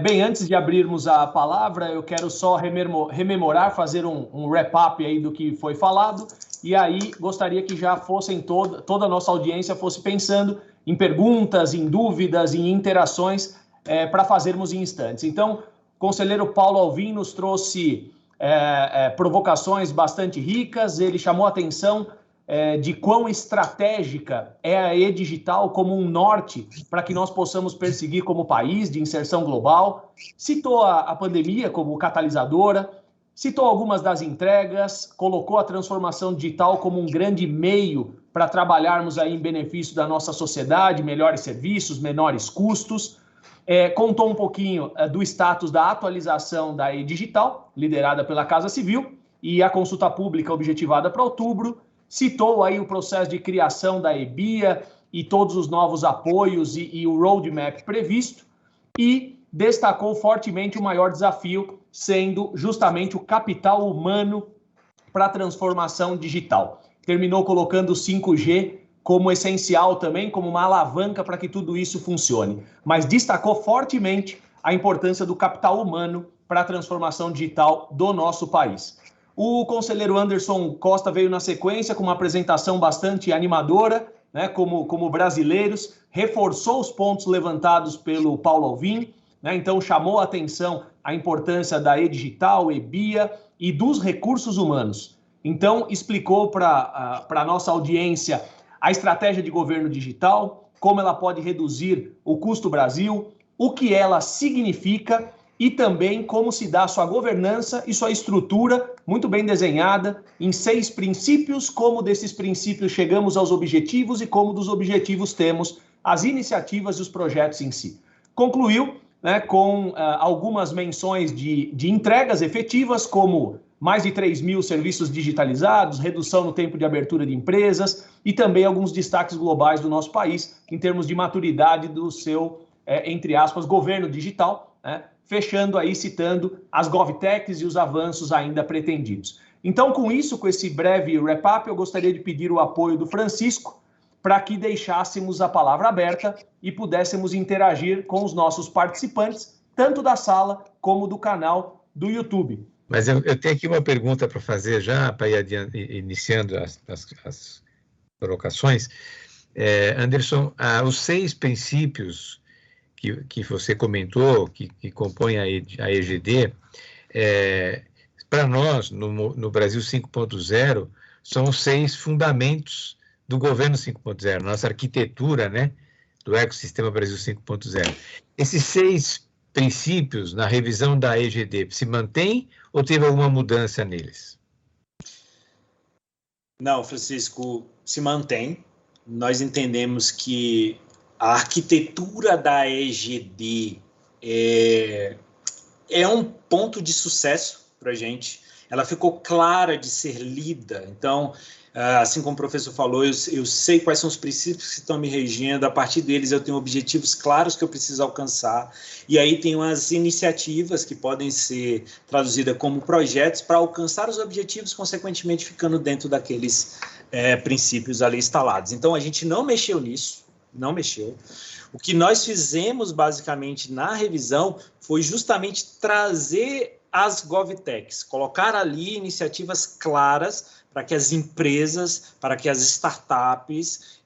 Bem, antes de abrirmos a palavra, eu quero só rememorar, fazer um wrap-up aí do que foi falado, e aí gostaria que já fossem toda a nossa audiência fosse pensando em perguntas, em dúvidas, em interações para fazermos em instantes. Então, o conselheiro Paulo Alvim nos trouxe provocações bastante ricas, ele chamou a atenção de quão estratégica é a E-Digital como um norte para que nós possamos perseguir como país de inserção global. Citou a pandemia como catalisadora, citou algumas das entregas, colocou a transformação digital como um grande meio para trabalharmos aí em benefício da nossa sociedade, melhores serviços, menores custos. Contou um pouquinho do status da atualização da E-Digital, liderada pela Casa Civil, e a consulta pública objetivada para outubro. Citou aí o processo de criação da EBIA e todos os novos apoios e o roadmap previsto, e destacou fortemente o maior desafio, sendo justamente o capital humano para a transformação digital. Terminou colocando o 5G como essencial também, como uma alavanca para que tudo isso funcione, mas destacou fortemente a importância do capital humano para a transformação digital do nosso país. O conselheiro Anderson Costa veio na sequência com uma apresentação bastante animadora, né, como brasileiros, reforçou os pontos levantados pelo Paulo Alvim, né, então chamou a atenção a importância da E-Digital, EBIA e dos recursos humanos. Então, explicou para a nossa audiência a estratégia de governo digital, como ela pode reduzir o custo Brasil, o que ela significa e também como se dá sua governança e sua estrutura muito bem desenhada em 6 princípios, como desses princípios chegamos aos objetivos e como dos objetivos temos as iniciativas e os projetos em si. Concluiu, né, com algumas menções de entregas efetivas, como mais de 3 mil serviços digitalizados, redução no tempo de abertura de empresas e também alguns destaques globais do nosso país em termos de maturidade do seu, entre aspas, governo digital, né? Fechando aí, citando as GovTechs e os avanços ainda pretendidos. Então, com isso, com esse breve wrap-up, eu gostaria de pedir o apoio do Francisco para que deixássemos a palavra aberta e pudéssemos interagir com os nossos participantes, tanto da sala como do canal do YouTube. Mas eu tenho aqui uma pergunta para fazer já, para ir iniciando as colocações. Anderson, os 6 princípios que você comentou, que compõem a EGD, para nós, no Brasil 5.0, são os 6 fundamentos do governo 5.0, nossa arquitetura, né, do ecossistema Brasil 5.0. Esses 6 princípios, na revisão da EGD, se mantêm ou teve alguma mudança neles? Não, Francisco, se mantém. Nós entendemos que a arquitetura da EGD é um ponto de sucesso para a gente. Ela ficou clara de ser lida. Então, assim como o professor falou, eu sei quais são os princípios que estão me regendo. A partir deles, eu tenho objetivos claros que eu preciso alcançar. E aí tem as iniciativas que podem ser traduzidas como projetos para alcançar os objetivos, consequentemente ficando dentro daqueles princípios ali instalados. Então, a gente não mexeu nisso. Não mexeu. O que nós fizemos, basicamente, na revisão, foi justamente trazer as GovTechs, colocar ali iniciativas claras para que as empresas, para que as startups,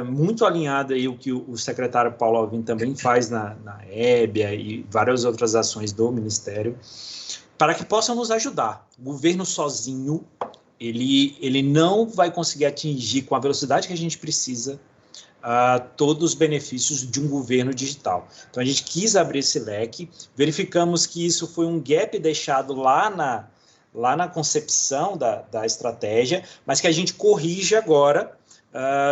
muito alinhado aí o que o secretário Paulo Alvim também faz na EBIA e várias outras ações do Ministério, para que possam nos ajudar. O governo sozinho, ele não vai conseguir atingir com a velocidade que a gente precisa todos os benefícios de um governo digital. Então, a gente quis abrir esse leque, verificamos que isso foi um gap deixado lá na concepção da estratégia, mas que a gente corrige agora,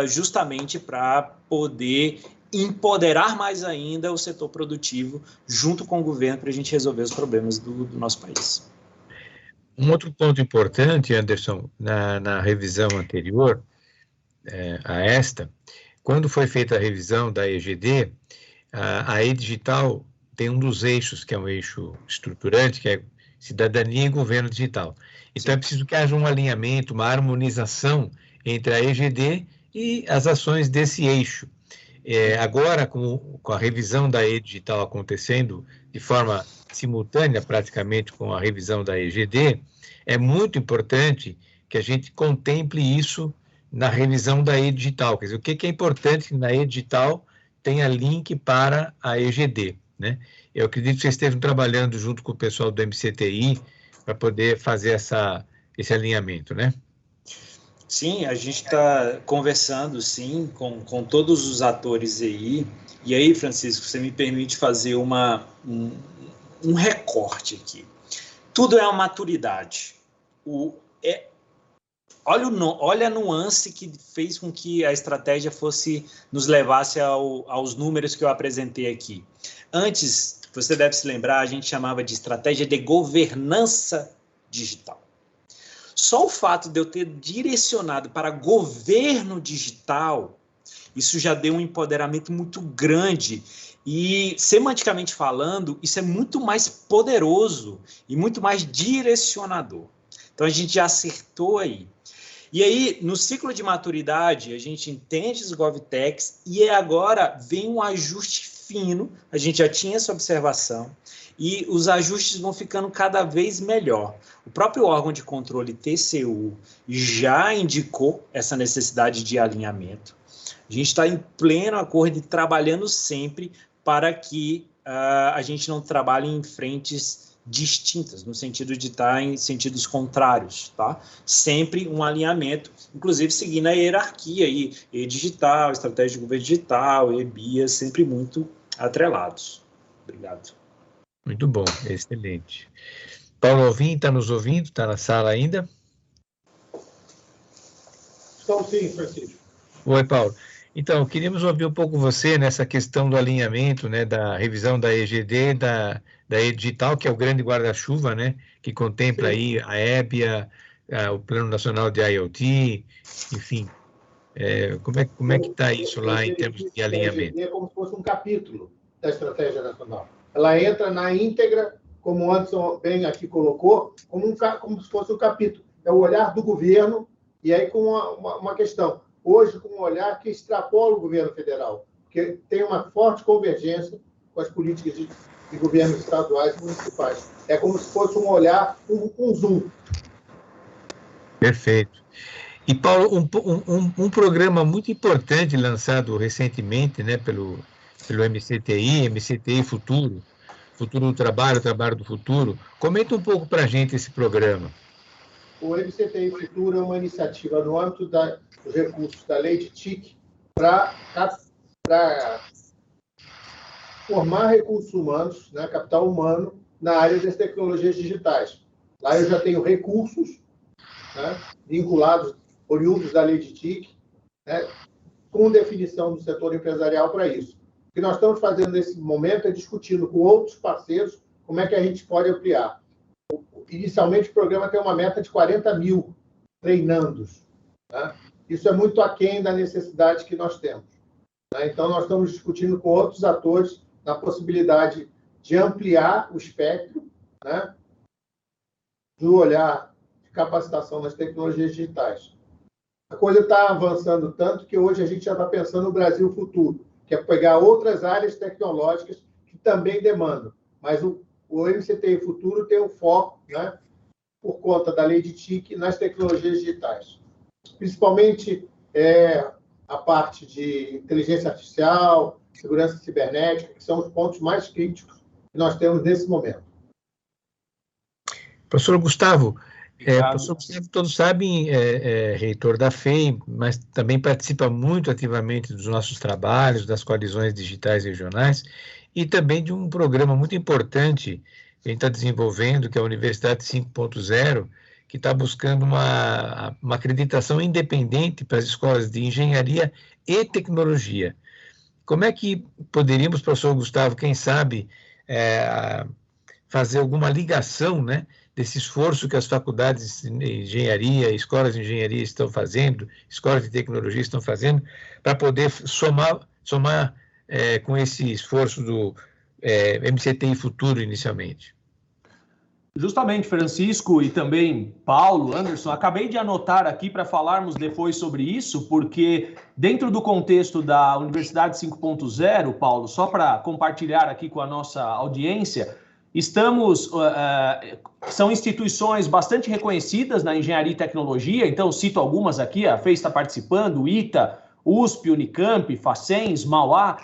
justamente para poder empoderar mais ainda o setor produtivo junto com o governo para a gente resolver os problemas do nosso país. Um outro ponto importante, Anderson, na revisão anterior a esta, quando foi feita a revisão da EGD, a E-Digital tem um dos eixos, que é um eixo estruturante, que é cidadania e governo digital. Então, é preciso que haja um alinhamento, uma harmonização entre a EGD e as ações desse eixo. Agora, com a revisão da E-Digital acontecendo de forma simultânea, praticamente, com a revisão da EGD, é muito importante que a gente contemple isso na revisão da E-Digital. Quer dizer, o que é importante que na E-Digital tenha link para a EGD, né? Eu acredito que vocês estejam trabalhando junto com o pessoal do MCTI para poder fazer esse alinhamento, né? Sim, a gente está conversando, sim, com todos os atores aí. E aí, Francisco, você me permite fazer um recorte aqui. Tudo é uma maturidade. Olha a nuance que fez com que a estratégia nos levasse aos números que eu apresentei aqui. Antes, você deve se lembrar, a gente chamava de estratégia de governança digital. Só o fato de eu ter direcionado para governo digital, isso já deu um empoderamento muito grande. E, semanticamente falando, isso é muito mais poderoso e muito mais direcionador. Então, a gente já acertou aí. E aí, no ciclo de maturidade, a gente entende os GovTechs e agora vem um ajuste fino. A gente já tinha essa observação e os ajustes vão ficando cada vez melhor. O próprio órgão de controle TCU já indicou essa necessidade de alinhamento. A gente está em pleno acordo e trabalhando sempre para que a gente não trabalhe em frentes distintas, no sentido de estar em sentidos contrários, tá? Sempre um alinhamento, inclusive seguindo a hierarquia aí, E-Digital, Estratégia de Governo Digital, E-BIA, sempre muito atrelados. Obrigado. Muito bom, excelente. Paulo Alvim está nos ouvindo? Está na sala ainda? Estou sim, Francisco. Oi, Paulo. Então, queríamos ouvir um pouco você nessa questão do alinhamento, né, da revisão da EGD, da E-Digital, que é o grande guarda-chuva, né, que contempla aí a EBIA, o Plano Nacional de IoT, enfim. Como é que está isso lá em termos de alinhamento? É como se fosse um capítulo da Estratégia Nacional. Ela entra na íntegra, como o Anderson bem aqui colocou, como se fosse um capítulo. É o olhar do governo, e aí com uma questão. Hoje, com um olhar que extrapola o governo federal, porque tem uma forte convergência com as políticas de governos estaduais e municipais. É como se fosse um olhar, um zoom. Perfeito. E, Paulo, um programa muito importante lançado recentemente, né, pelo MCTI Futuro do Trabalho, Trabalho do Futuro. Comenta um pouco para a gente esse programa. O MCTI Futuro é uma iniciativa no âmbito dos recursos da Lei de TIC para formar recursos humanos, né, capital humano, na área das tecnologias digitais. Lá eu já tenho recursos, né, vinculados, oriundos da Lei de TIC, né, com definição do setor empresarial para isso. O que nós estamos fazendo nesse momento é discutindo com outros parceiros como é que a gente pode ampliar. Inicialmente, o programa tem uma meta de 40 mil treinandos. Né? Isso é muito aquém da necessidade que nós temos. Né? Então, nós estamos discutindo com outros atores na possibilidade de ampliar o espectro, né, do olhar de capacitação nas tecnologias digitais. A coisa está avançando tanto que hoje a gente já está pensando no Brasil futuro, que é pegar outras áreas tecnológicas que também demandam. Mas o MCTI Futuro tem um foco, né, por conta da lei de TIC, nas tecnologias digitais. Principalmente a parte de inteligência artificial, segurança cibernética, que são os pontos mais críticos que nós temos nesse momento. Professor Gustavo, professor Gustavo, todos sabem, é reitor da FEI, mas também participa muito ativamente dos nossos trabalhos, das coalizões digitais regionais, e também de um programa muito importante que a gente está desenvolvendo, que é a Universidade 5.0, que está buscando uma acreditação independente para as escolas de engenharia e tecnologia. Como é que poderíamos, professor Gustavo, quem sabe, fazer alguma ligação, né, desse esforço que as faculdades de engenharia, escolas de engenharia estão fazendo, escolas de tecnologia estão fazendo, para poder somar com esse esforço do MCTI Futuro inicialmente? Justamente, Francisco e também Paulo, Anderson, acabei de anotar aqui para falarmos depois sobre isso, porque dentro do contexto da Universidade 5.0, Paulo, só para compartilhar aqui com a nossa audiência, são instituições bastante reconhecidas na engenharia e tecnologia, então cito algumas aqui, a FEI está participando, o ITA, USP, Unicamp, Facens, Mauá,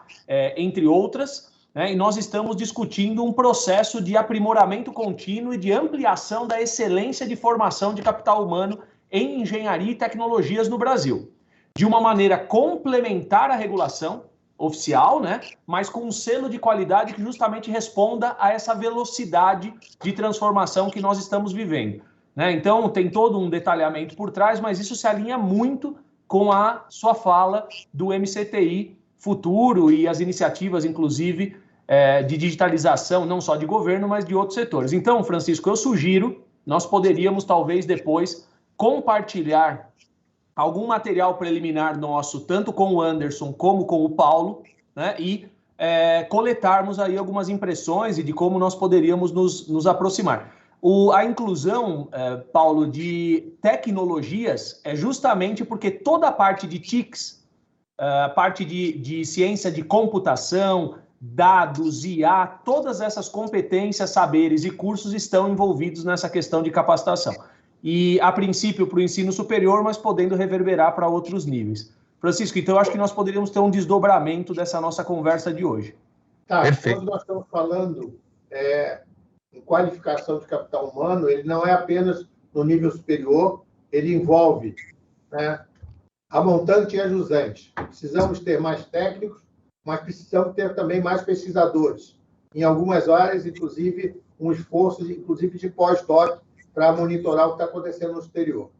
entre outras, né? E nós estamos discutindo um processo de aprimoramento contínuo e de ampliação da excelência de formação de capital humano em engenharia e tecnologias no Brasil, de uma maneira complementar à regulação oficial, né? Mas com um selo de qualidade que justamente responda a essa velocidade de transformação que nós estamos vivendo, né? Então, tem todo um detalhamento por trás, mas isso se alinha muito com a sua fala do MCTI futuro e as iniciativas, inclusive, de digitalização, não só de governo, mas de outros setores. Então, Francisco, eu sugiro, nós poderíamos talvez depois compartilhar algum material preliminar nosso, tanto com o Anderson como com o Paulo, né, e coletarmos aí algumas impressões e de como nós poderíamos nos aproximar. A inclusão, Paulo, de tecnologias é justamente porque toda a parte de TICs, a parte de ciência de computação, dados, IA, todas essas competências, saberes e cursos estão envolvidos nessa questão de capacitação. E, a princípio, para o ensino superior, mas podendo reverberar para outros níveis. Francisco, então, eu acho que nós poderíamos ter um desdobramento dessa nossa conversa de hoje. Tá, quando nós estamos falando em qualificação de capital humano, ele não é apenas no nível superior, ele envolve, né, a montante e a jusante. Precisamos ter mais técnicos, mas precisamos ter também mais pesquisadores. Em algumas áreas, inclusive, um esforço, inclusive de pós-doc, para monitorar o que está acontecendo no exterior.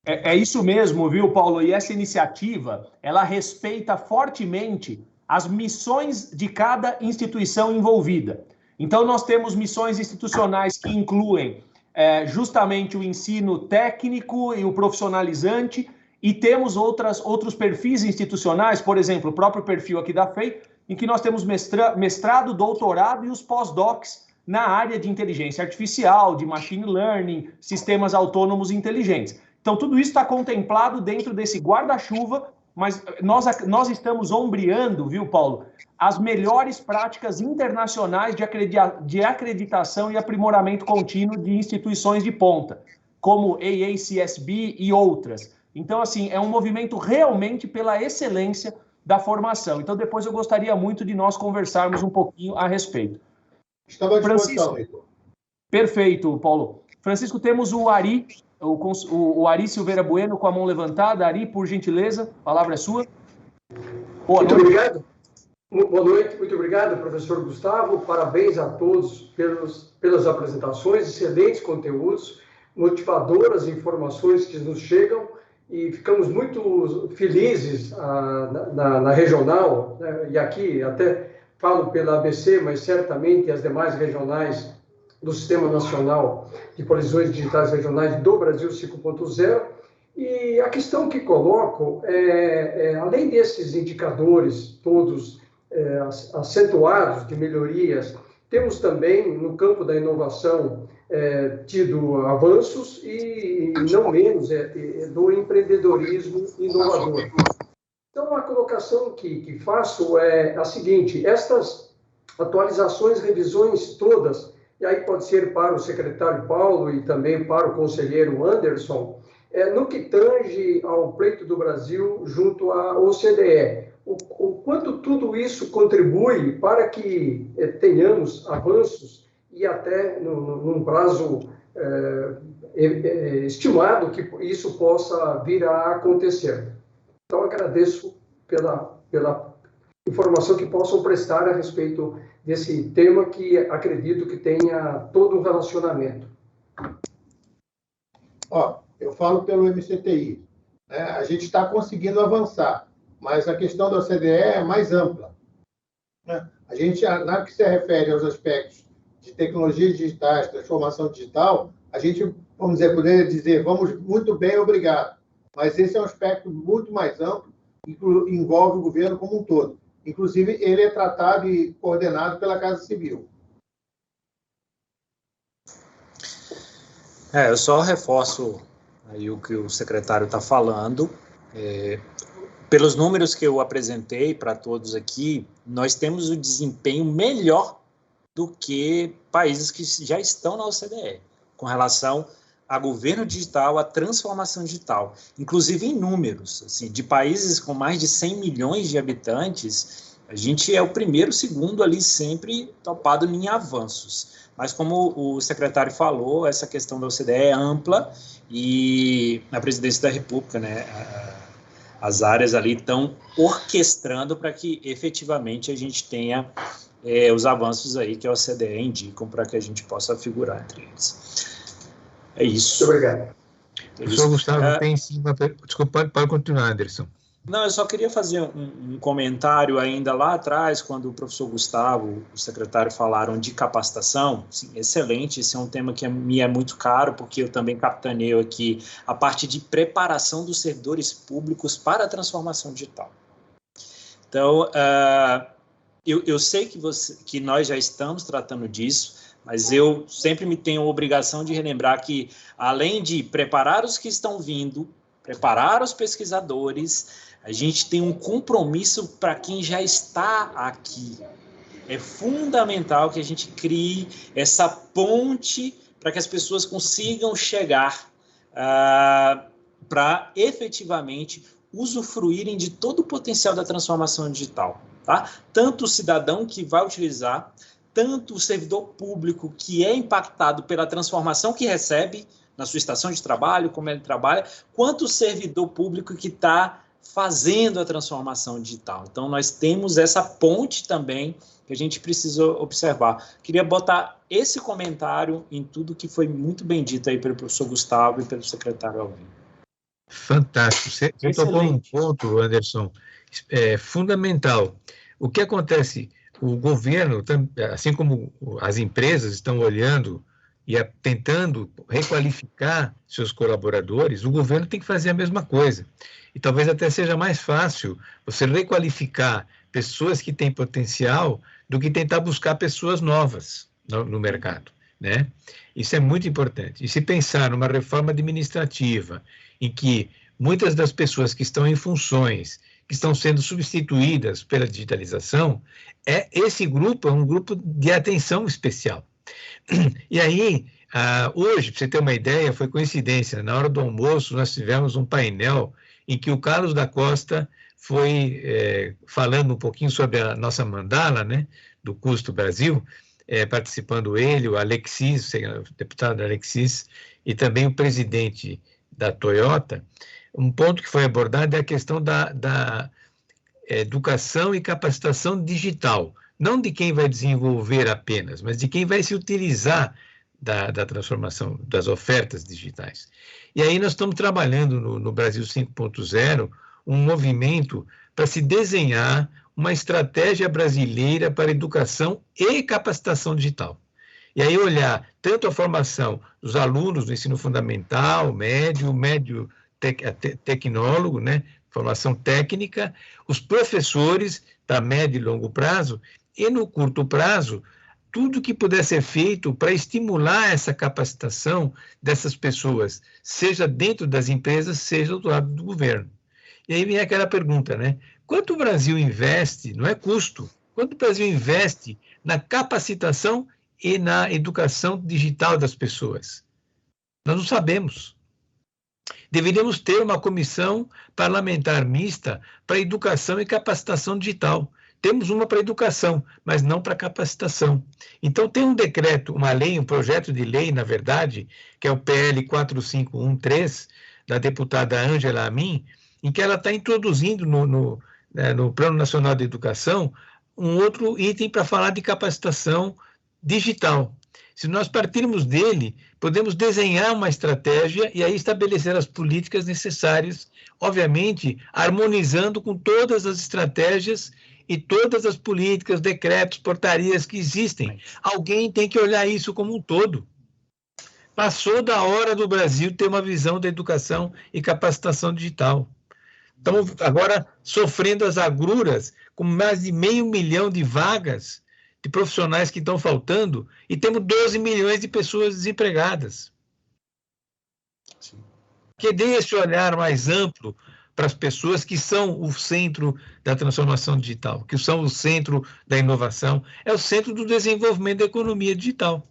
É isso mesmo, viu, Paulo? E essa iniciativa, ela respeita fortemente as missões de cada instituição envolvida. Então, nós temos missões institucionais que incluem justamente o ensino técnico e o profissionalizante, e temos outros perfis institucionais, por exemplo, o próprio perfil aqui da FEI, em que nós temos mestrado, doutorado e os pós-docs na área de inteligência artificial, de machine learning, sistemas autônomos inteligentes. Então, tudo isso está contemplado dentro desse guarda-chuva, mas nós estamos ombreando, viu, Paulo, as melhores práticas internacionais de acreditação e aprimoramento contínuo de instituições de ponta, como AACSB e outras. Então, assim, é um movimento realmente pela excelência da formação. Então, depois eu gostaria muito de nós conversarmos um pouquinho a respeito. Estamos à disposição, Heitor. Perfeito, Paulo. Francisco, temos o Ari, o Ari Silveira Bueno com a mão levantada. Ari, por gentileza, a palavra é sua. Muito obrigado. Boa noite, muito obrigado, professor Gustavo. Parabéns a todos pelas apresentações, excelentes conteúdos, motivadoras informações que nos chegam, e ficamos muito felizes na regional, né? E aqui até falo pela ABC, mas certamente as demais regionais do Sistema Nacional de Colisões Digitais Regionais do Brasil 5.0. E a questão que coloco além desses indicadores todos acentuados de melhorias, temos também, no campo da inovação, tido avanços e, não menos, do empreendedorismo inovador. Então, a colocação que faço é a seguinte: estas atualizações, revisões todas, e aí pode ser para o secretário Paulo e também para o conselheiro Anderson, no que tange ao pleito do Brasil junto à OCDE, o quanto tudo isso contribui para que tenhamos avanços e até num prazo estimado que isso possa vir a acontecer. Então, agradeço pela informação que possam prestar a respeito desse tema, que acredito que tenha todo um relacionamento. Eu falo pelo MCTI, né? A gente está conseguindo avançar, mas a questão da OCDE é mais ampla, né? A gente, na que se refere aos aspectos de tecnologias digitais, transformação digital, a gente, vamos dizer, poderia dizer, vamos muito bem, obrigado. Mas esse é um aspecto muito mais amplo, que envolve o governo como um todo. Inclusive, ele é tratado e coordenado pela Casa Civil. Eu só reforço aí o que o secretário está falando. Pelos números que eu apresentei para todos aqui, nós temos o desempenho melhor do que países que já estão na OCDE, com relação a governo digital, a transformação digital. Inclusive em números, assim, de países com mais de 100 milhões de habitantes, a gente é o primeiro, segundo ali, sempre topado em avanços. Mas como o secretário falou, essa questão da OCDE é ampla e na presidência da República, né, as áreas ali estão orquestrando para que efetivamente a gente tenha os avanços aí que a OCDE indicam para que a gente possa figurar entre eles. É isso. Muito obrigado. Professor Gustavo, tem sim uma... Desculpa, pode continuar, Anderson. Não, eu só queria fazer um comentário ainda lá atrás, quando o professor Gustavo, o secretário, falaram de capacitação. Sim, excelente, esse é um tema que me é muito caro, porque eu também capitaneio aqui a parte de preparação dos servidores públicos para a transformação digital. Então, eu sei que nós já estamos tratando disso, mas eu sempre me tenho a obrigação de relembrar que, além de preparar os que estão vindo, preparar os pesquisadores, a gente tem um compromisso para quem já está aqui. É fundamental que a gente crie essa ponte para que as pessoas consigam chegar para efetivamente usufruírem de todo o potencial da transformação digital. Tá? Tanto o cidadão que vai utilizar, tanto o servidor público que é impactado pela transformação que recebe na sua estação de trabalho, como ele trabalha, quanto o servidor público que está fazendo a transformação digital. Então, nós temos essa ponte também que a gente precisa observar. Queria botar esse comentário em tudo que foi muito bem dito aí pelo professor Gustavo e pelo secretário Alvim. Fantástico. Você tocou num ponto, Anderson, fundamental. O que acontece? O governo, assim como as empresas estão olhando e tentando requalificar seus colaboradores, o governo tem que fazer a mesma coisa. E talvez até seja mais fácil você requalificar pessoas que têm potencial do que tentar buscar pessoas novas no mercado, né? Isso é muito importante. E se pensar numa reforma administrativa em que muitas das pessoas que estão em funções que estão sendo substituídas pela digitalização, esse grupo é um grupo de atenção especial. E aí, hoje, para você ter uma ideia, foi coincidência, na hora do almoço nós tivemos um painel em que o Carlos da Costa foi falando um pouquinho sobre a nossa mandala, né, do Custo Brasil, participando ele, o Alexis, o deputado Alexis, e também o presidente da Toyota. Um ponto que foi abordado é a questão da educação e capacitação digital, não de quem vai desenvolver apenas, mas de quem vai se utilizar da transformação das ofertas digitais. E aí nós estamos trabalhando no Brasil 5.0 um movimento para se desenhar uma estratégia brasileira para educação e capacitação digital. E aí olhar tanto a formação dos alunos do ensino fundamental, médio tecnólogo, né, formação técnica, os professores para médio e longo prazo, e no curto prazo, tudo que puder ser feito para estimular essa capacitação dessas pessoas, seja dentro das empresas, seja do lado do governo. E aí vem aquela pergunta, né? Quanto o Brasil investe, não é custo, quanto o Brasil investe na capacitação e na educação digital das pessoas? Nós não sabemos. Deveríamos ter uma comissão parlamentar mista para educação e capacitação digital. Temos uma para educação, mas não para capacitação. Então, tem um decreto, uma lei, um projeto de lei, na verdade, que é o PL 4513, da deputada Ângela Amin, em que ela está introduzindo no Plano Nacional de Educação um outro item para falar de capacitação digital. Se nós partirmos dele, podemos desenhar uma estratégia e aí estabelecer as políticas necessárias, obviamente, harmonizando com todas as estratégias e todas as políticas, decretos, portarias que existem. Alguém tem que olhar isso como um todo. Passou da hora do Brasil ter uma visão da educação e capacitação digital. Estamos agora sofrendo as agruras com mais de 500 mil de vagas de profissionais que estão faltando e temos 12 milhões de pessoas desempregadas. que dê esse olhar mais amplo para as pessoas que são o centro da transformação digital, que são o centro da inovação, é o centro do desenvolvimento da economia digital.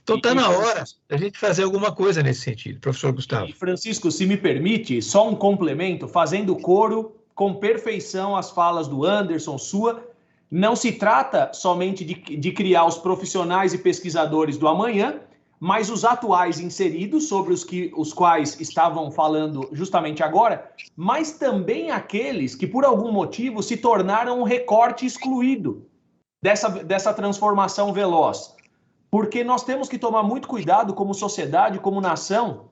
Então está na hora da gente fazer alguma coisa nesse sentido, professor Gustavo. E, Francisco, se me permite, só um complemento, fazendo coro com perfeição as falas do Anderson, sua. Não se trata somente de criar os profissionais e pesquisadores do amanhã, mas os atuais inseridos, sobre os quais estavam falando justamente agora, mas também aqueles que, por algum motivo, se tornaram um recorte excluído dessa transformação veloz. Porque nós temos que tomar muito cuidado como sociedade, como nação,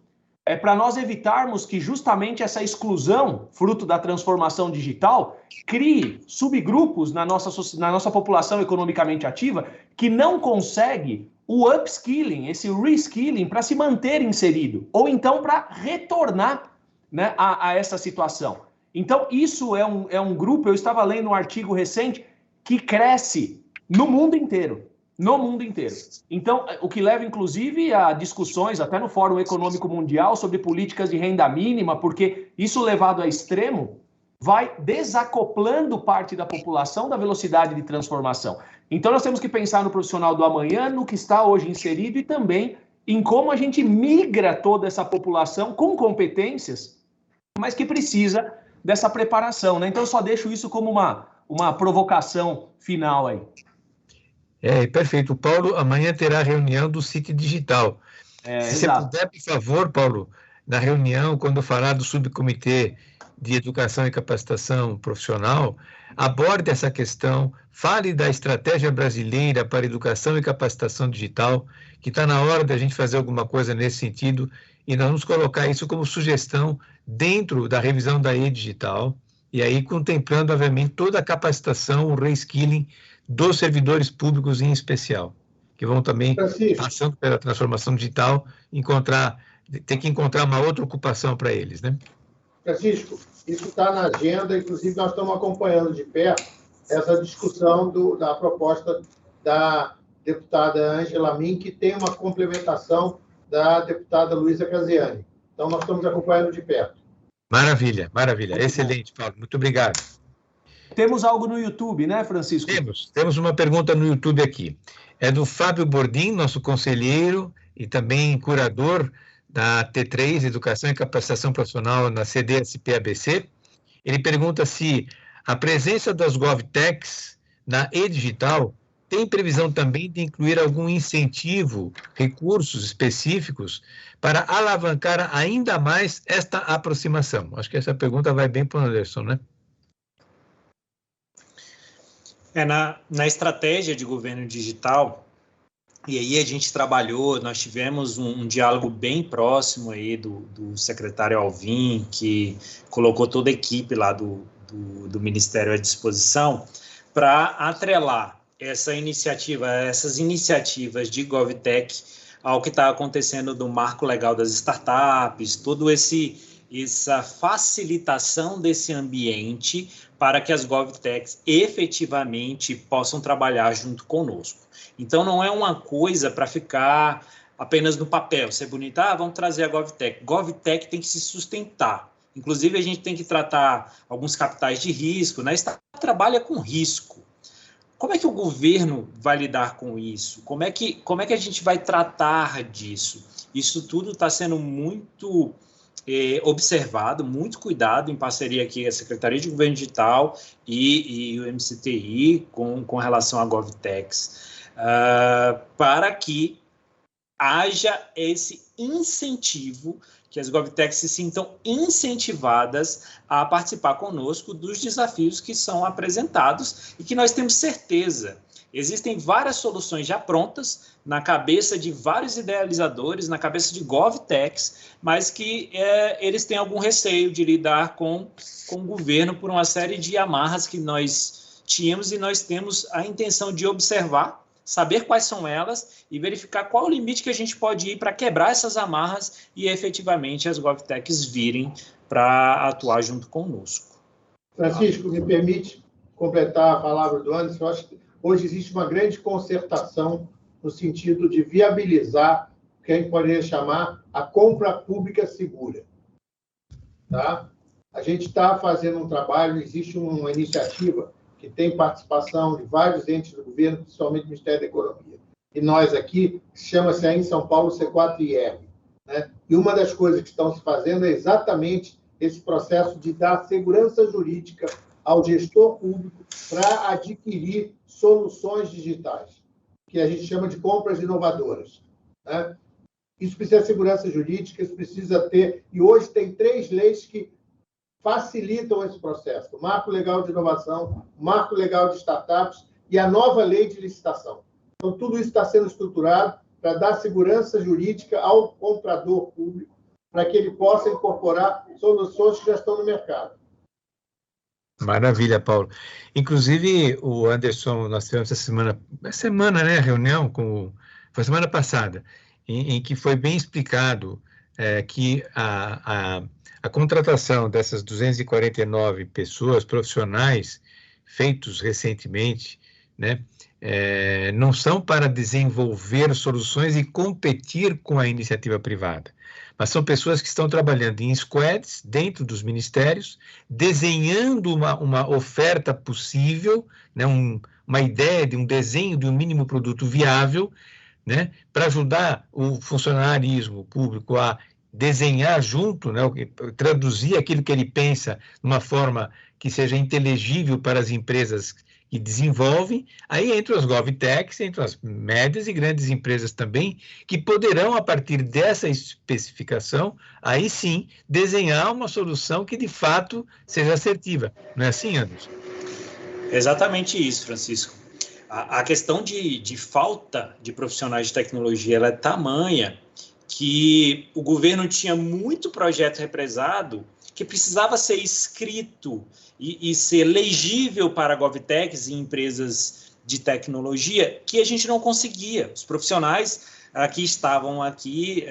para nós evitarmos que justamente essa exclusão, fruto da transformação digital, crie subgrupos na nossa população economicamente ativa que não consegue o upskilling, esse reskilling, para se manter inserido, ou então para retornar, né, a essa situação. Então, isso é um grupo, eu estava lendo um artigo recente, que cresce no mundo inteiro. No mundo inteiro. Então, o que leva, inclusive, a discussões, até no Fórum Econômico Mundial, sobre políticas de renda mínima, porque isso levado a extremo vai desacoplando parte da população da velocidade de transformação. Então, nós temos que pensar no profissional do amanhã, no que está hoje inserido e também em como a gente migra toda essa população com competências, mas que precisa dessa preparação, né? Então, eu só deixo isso como uma provocação final aí. Perfeito. Paulo, amanhã terá reunião do City Digital. Se você puder, por favor, Paulo, na reunião, quando falar do subcomitê de educação e capacitação profissional, aborde essa questão, fale da estratégia brasileira para educação e capacitação digital, que está na hora da gente fazer alguma coisa nesse sentido, e nós vamos colocar isso como sugestão dentro da revisão da e-digital, e aí contemplando, obviamente, toda a capacitação, o reskilling dos servidores públicos em especial, que vão também, passando pela transformação digital, ter que encontrar uma outra ocupação para eles, né? Francisco, isso está na agenda, inclusive nós estamos acompanhando de perto essa discussão da proposta da deputada Ângela Min, que tem uma complementação da deputada Luísa Casiani. Então, nós estamos acompanhando de perto. Maravilha, maravilha. Muito excelente, Paulo. Muito obrigado. Temos algo no YouTube, né, Francisco? Temos uma pergunta no YouTube aqui. É do Fábio Bordim, nosso conselheiro e também curador da T3, Educação e Capacitação Profissional na CDSP-ABC. Ele pergunta se a presença das GovTechs na e-digital tem previsão também de incluir algum incentivo, recursos específicos para alavancar ainda mais esta aproximação. Acho que essa pergunta vai bem para o Anderson, né? Na estratégia de governo digital, e aí a gente trabalhou, nós tivemos um diálogo bem próximo aí do secretário Alvim, que colocou toda a equipe lá do Ministério à disposição, para atrelar essas iniciativas de GovTech ao que está acontecendo do marco legal das startups, todo essa facilitação desse ambiente para que as GovTechs efetivamente possam trabalhar junto conosco. Então, não é uma coisa para ficar apenas no papel, ser bonita, vamos trazer a GovTech. GovTech tem que se sustentar. Inclusive, a gente tem que tratar alguns capitais de risco, né? Startup trabalha com risco. Como é que o governo vai lidar com isso? Como é que a gente vai tratar disso? Isso tudo está sendo muito observado, muito cuidado, em parceria aqui a Secretaria de Governo Digital e o MCTI com relação a GovTechs, para que haja esse incentivo, que as GovTechs se sintam incentivadas a participar conosco dos desafios que são apresentados e que nós temos certeza. Existem várias soluções já prontas na cabeça de vários idealizadores, na cabeça de GovTechs, mas que eles têm algum receio de lidar com o governo por uma série de amarras que nós tínhamos, e nós temos a intenção de observar, saber quais são elas e verificar qual o limite que a gente pode ir para quebrar essas amarras e efetivamente as GovTechs virem para atuar junto conosco. Francisco, me permite completar a palavra do Anderson. Eu acho que hoje existe uma grande concertação no sentido de viabilizar o que a gente poderia chamar a compra pública segura. tá? A gente está fazendo um trabalho, existe uma iniciativa que tem participação de vários entes do governo, principalmente o Ministério da Economia. E nós aqui, chama-se aí em São Paulo C4IR, né? E uma das coisas que estão se fazendo é exatamente esse processo de dar segurança jurídica ao gestor público para adquirir soluções digitais, que a gente chama de compras inovadoras, né? Isso precisa de segurança jurídica, isso precisa ter... E hoje tem 3 leis que facilitam esse processo. O Marco Legal de Inovação, o Marco Legal de Startups e a nova Lei de Licitação. Então, tudo isso está sendo estruturado para dar segurança jurídica ao comprador público, para que ele possa incorporar soluções que já estão no mercado. Maravilha, Paulo. Inclusive, o Anderson, nós tivemos essa semana, né, reunião foi semana passada, em que foi bem explicado que a contratação dessas 249 pessoas profissionais feitos recentemente, né, não são para desenvolver soluções e competir com a iniciativa privada, mas são pessoas que estão trabalhando em squads dentro dos ministérios, desenhando uma oferta possível, né, uma ideia de um desenho de um mínimo produto viável, né, para ajudar o funcionarismo público a desenhar junto, né, traduzir aquilo que ele pensa de uma forma que seja inteligível para as empresas que desenvolvem. Aí entram as GovTechs, entram as médias e grandes empresas também, que poderão, a partir dessa especificação, aí sim, desenhar uma solução que de fato seja assertiva. Não é assim, Anderson? Exatamente isso, Francisco. A questão de falta de profissionais de tecnologia ela é tamanha que o governo tinha muito projeto represado que precisava ser escrito e ser legível para GovTechs e empresas de tecnologia, que a gente não conseguia. Os profissionais que estavam aqui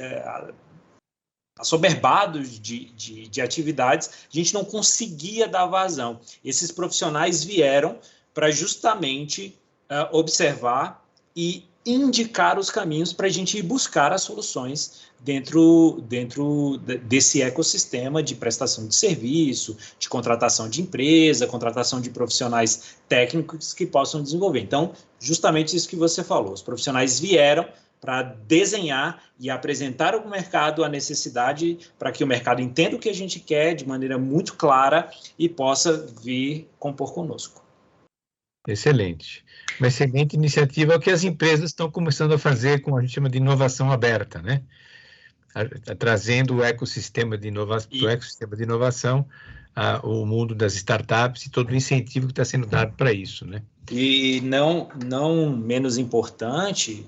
assoberbados de atividades, a gente não conseguia dar vazão. Esses profissionais vieram para justamente observar e indicar os caminhos para a gente ir buscar as soluções dentro desse ecossistema de prestação de serviço, de contratação de empresa, contratação de profissionais técnicos que possam desenvolver. Então, justamente isso que você falou, os profissionais vieram para desenhar e apresentar ao mercado a necessidade para que o mercado entenda o que a gente quer de maneira muito clara e possa vir compor conosco. Excelente. Uma excelente iniciativa é o que as empresas estão começando a fazer com a gente chama de inovação aberta, né? Trazendo o ecossistema de inovação, o mundo das startups e todo o incentivo que está sendo dado para isso, né? E não menos importante,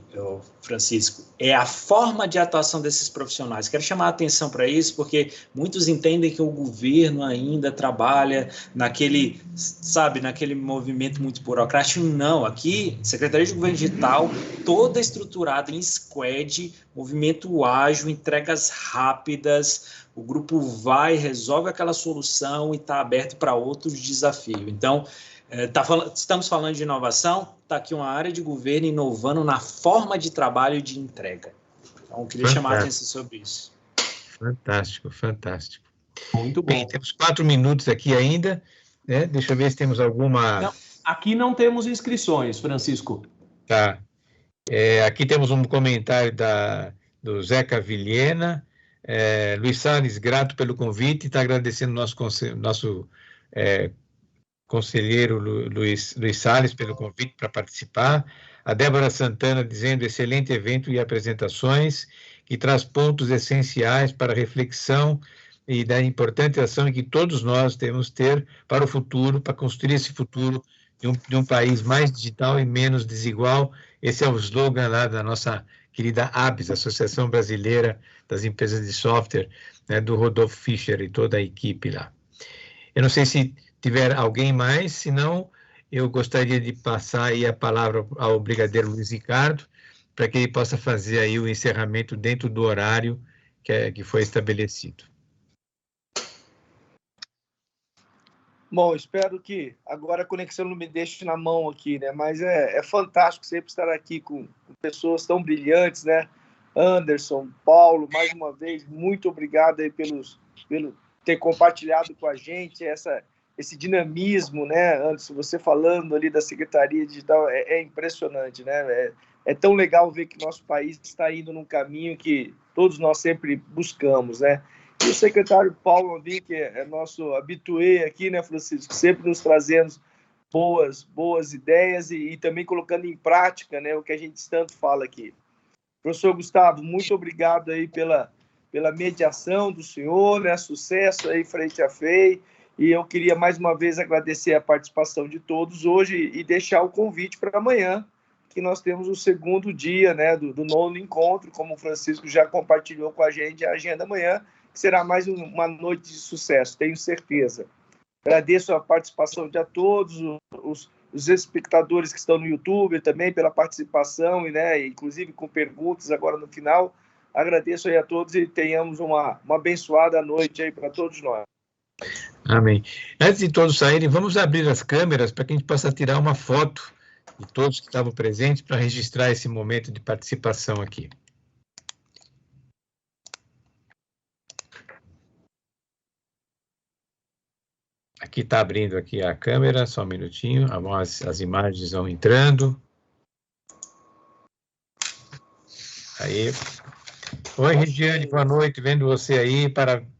Francisco, é a forma de atuação desses profissionais. Quero chamar a atenção para isso, porque muitos entendem que o governo ainda trabalha naquele movimento muito burocrático. Não, aqui, Secretaria de Governo Digital, toda estruturada em squad, movimento ágil, entregas rápidas, o grupo vai, resolve aquela solução e está aberto para outros desafios. Então, estamos falando de inovação, está aqui uma área de governo inovando na forma de trabalho e de entrega. Então, eu queria chamar a atenção sobre isso. Fantástico, fantástico. Muito bom. Bem, temos 4 minutos aqui ainda, né? Deixa eu ver se temos alguma... Não, aqui não temos inscrições, Francisco. Tá. Aqui temos um comentário do Zeca Vilhena. Luiz Salles, grato pelo convite, está agradecendo nosso conselheiro Luiz Salles pelo convite para participar. A Débora Santana dizendo excelente evento e apresentações, que traz pontos essenciais para reflexão e da importante ação que todos nós devemos ter para o futuro, para construir esse futuro de um país mais digital e menos desigual. Esse é o slogan lá da nossa querida ABS, Associação Brasileira das Empresas de Software, né, do Rodolfo Fischer e toda a equipe lá. Eu não sei se tiver alguém mais, senão eu gostaria de passar aí a palavra ao brigadeiro Luiz Ricardo, para que ele possa fazer aí o encerramento dentro do horário que foi estabelecido. Bom, espero que agora a conexão não me deixe na mão aqui, né? Mas é fantástico sempre estar aqui com pessoas tão brilhantes, né? Anderson, Paulo, mais uma vez, muito obrigado aí ter compartilhado com a gente esse dinamismo, né, Anderson? Você falando ali da Secretaria Digital, é impressionante, né? É tão legal ver que nosso país está indo num caminho que todos nós sempre buscamos, né? E o secretário Paulo Andim, que é nosso habitué aqui, né, Francisco? Sempre nos trazendo boas ideias e também colocando em prática, né, o que a gente tanto fala aqui. Professor Gustavo, muito obrigado aí pela mediação do senhor, né? Sucesso aí frente à FEI. E eu queria mais uma vez agradecer a participação de todos hoje e deixar o convite para amanhã, que nós temos o segundo dia, né, do 9º encontro, como o Francisco já compartilhou com a gente a agenda amanhã, que será mais uma noite de sucesso, tenho certeza. Agradeço a participação de todos os espectadores que estão no YouTube também pela participação, e, né, inclusive com perguntas agora no final. Agradeço aí a todos e tenhamos uma abençoada noite aí para todos nós. Amém. Antes de todos saírem, vamos abrir as câmeras para que a gente possa tirar uma foto de todos que estavam presentes para registrar esse momento de participação aqui. Aqui está abrindo aqui a câmera, só um minutinho, as imagens vão entrando. Aí. Oi, Regiane, boa noite, vendo você aí,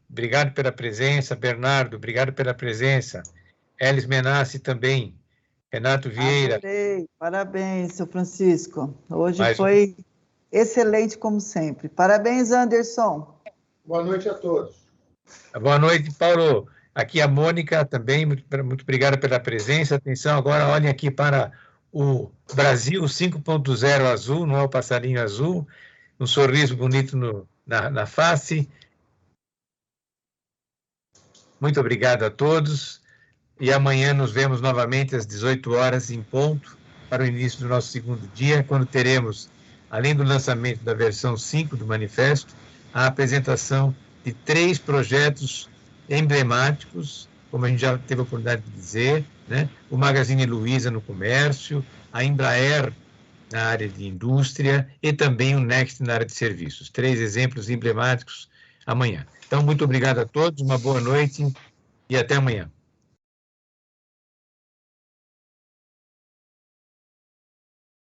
obrigado pela presença, Bernardo, obrigado pela presença, Elis Menassi também, Renato Vieira. Adorei, parabéns, seu Francisco, hoje foi excelente como sempre. Parabéns, Anderson. Boa noite a todos. Boa noite, Paulo. Aqui a Mônica também, muito obrigado pela presença. Atenção, agora olhem aqui para o Brasil 5.0 azul, não é o passarinho azul, um sorriso bonito na face. Muito obrigado a todos. E amanhã nos vemos novamente às 18 horas em ponto para o início do nosso segundo dia, quando teremos, além do lançamento da versão 5 do manifesto, a apresentação de 3 projetos emblemáticos, como a gente já teve a oportunidade de dizer, né? O Magazine Luiza no comércio, a Embraer na área de indústria e também o Next na área de serviços. 3 exemplos emblemáticos amanhã. Então, muito obrigado a todos, uma boa noite e até amanhã.